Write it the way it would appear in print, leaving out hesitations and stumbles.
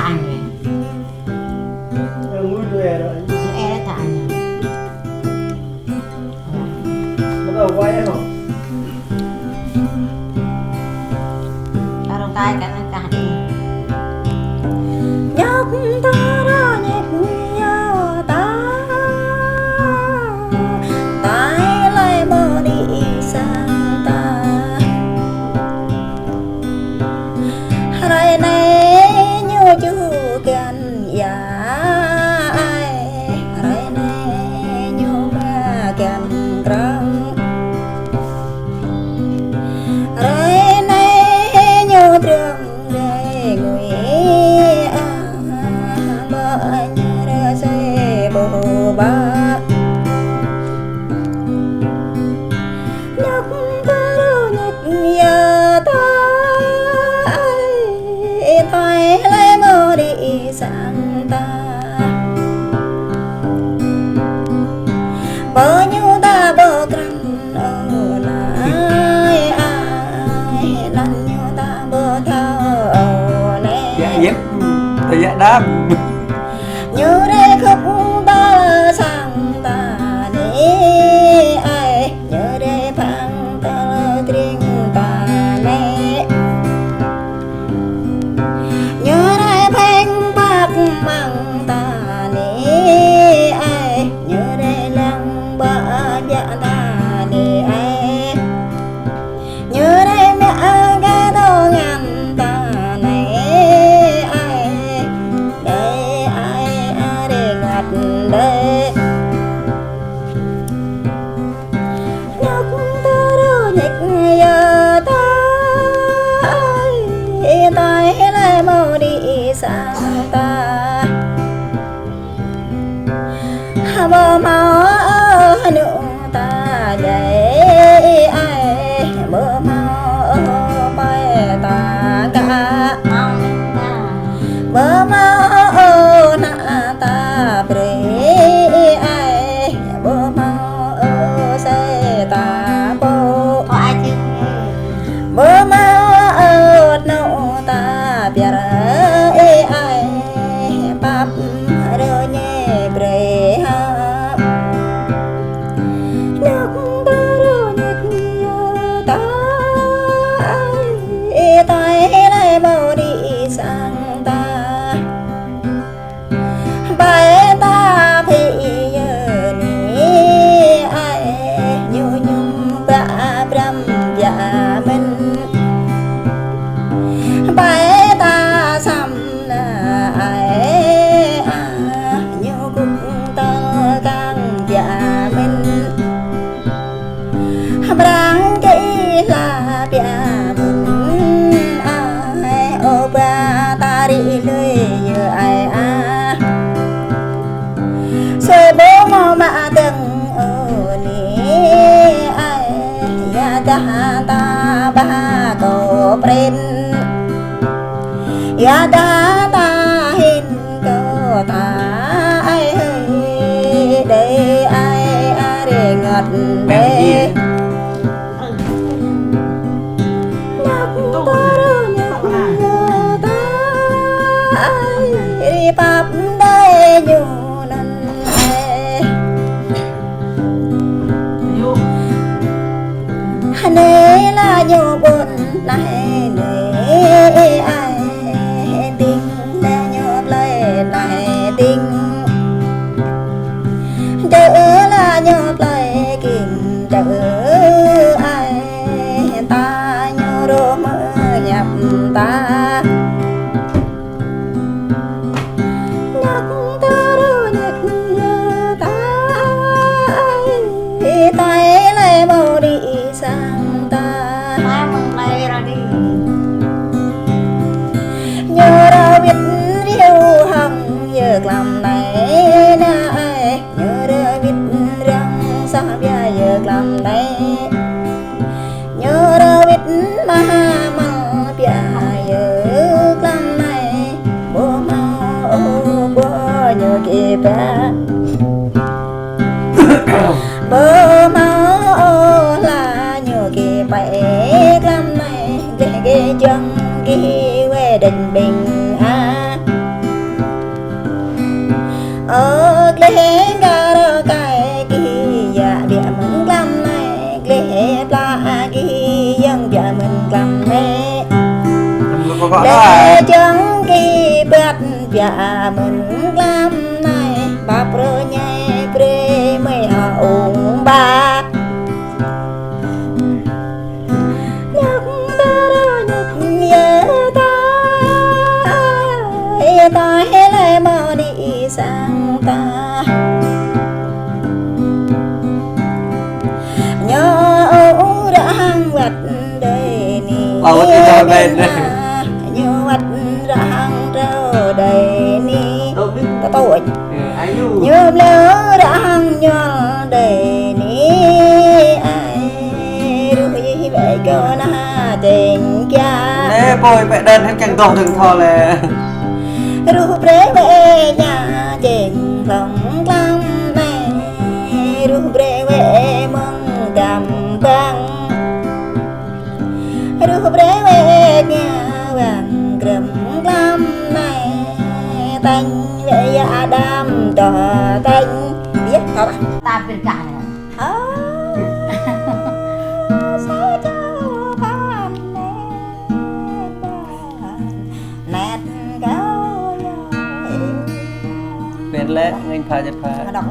anh này mũi đuôi rồi e đã tạ anh bắt đầu quay không ta đâu tay cả đi nhóc ta ra nhịp nhau ta tay lại mơ đi sang ta hai này như chú gần già hai này như ba gần trăng hai này như trường để người ba nhóc ta nhịp giờ ta tay lấy mơ đi sang ta bơ nhiêu ta bơ căng ở lại ai lăn nhiêu ta bơ thao ở nè dạ dép thì dạ đáp như đây khóc ta sang ta nè ai như đây phang ta triêng ta nè như đây phanh bạc mang ta nè ai như đây lăng bạc dạ ta nè ai như đây mẹ ga đâu ngàn ta nè ai đây ai để ngặt đây nhóc ta đâu nhịch giờ ta tay lại mau đi sang ta bơ mau nữa ta dậy ai bơ mau bay ta cả bơ mau nạ ta bre ai bơ mau xe ta bo có ai chứ bơ mau nụ ta biar ai pap rơ nhẹ bre ha nhóc ta rơ nhẹ ta tay lại mau đi sang ta bài ta thì giờ ní ai nhu nhung bạ bram dạ mình bài ta xăm là ai nhu cũng ta càng dạ mình brang cái là bia mình ai ô ba ta đi lưới giờ ai xoay bố mò mạ từng ở ní ai ya ta ta ba cầu pren ya ta hin cầu ta ai hơi để ai để ngọt để nhóc ta nhóc ta ai đi bắp đây nhiều lần này là nhiều buồn này để ai tình để nhiều lời này tình chớ là nhiều lời kinh chớ ai ta nhiều đồ mơ nhập ta nhóc ta đồ nhật ta tay lại mau đi sang ta hai mừng này ra đi nhớ đâu biết điều hằng giờ làm này na ai nhớ đâu biết rằng sao bây giờ làm này nhớ đâu biết mà bây giờ làm này bố mau bố nhớ kịp bố mau là nhớ kịp bảy làm này ghê ghê chân ghê quê đình bình gọi để đó à. chẳng kỳ bát dạ mình làm này bà pro nhai pre mấy ông bà nhắc ta nhắc nhớ ta hay lại mau đi sang ta nhớ ấu đã hăng vặt đời ni Bảo thì cho bên đây. nhớ vặt đã hăng trâu đời ni Đâu biết. ta tội Ai du. nhớ lỡ đã hăng nhớ đời ni ai rồi vậy cơ na tình cha Nè bôi mẹ đơn hết càng to đừng thò lè. ru bre về nhà tình lòng lắm này ru bre về mong đầm băng ru bre về nhà vàng cầm lắm này tanh về ya đam tỏ tanh biết không ạ ta bên cạnh này sẽ cho bạn nét cao Bên lẽ anh pha chật pha. đọc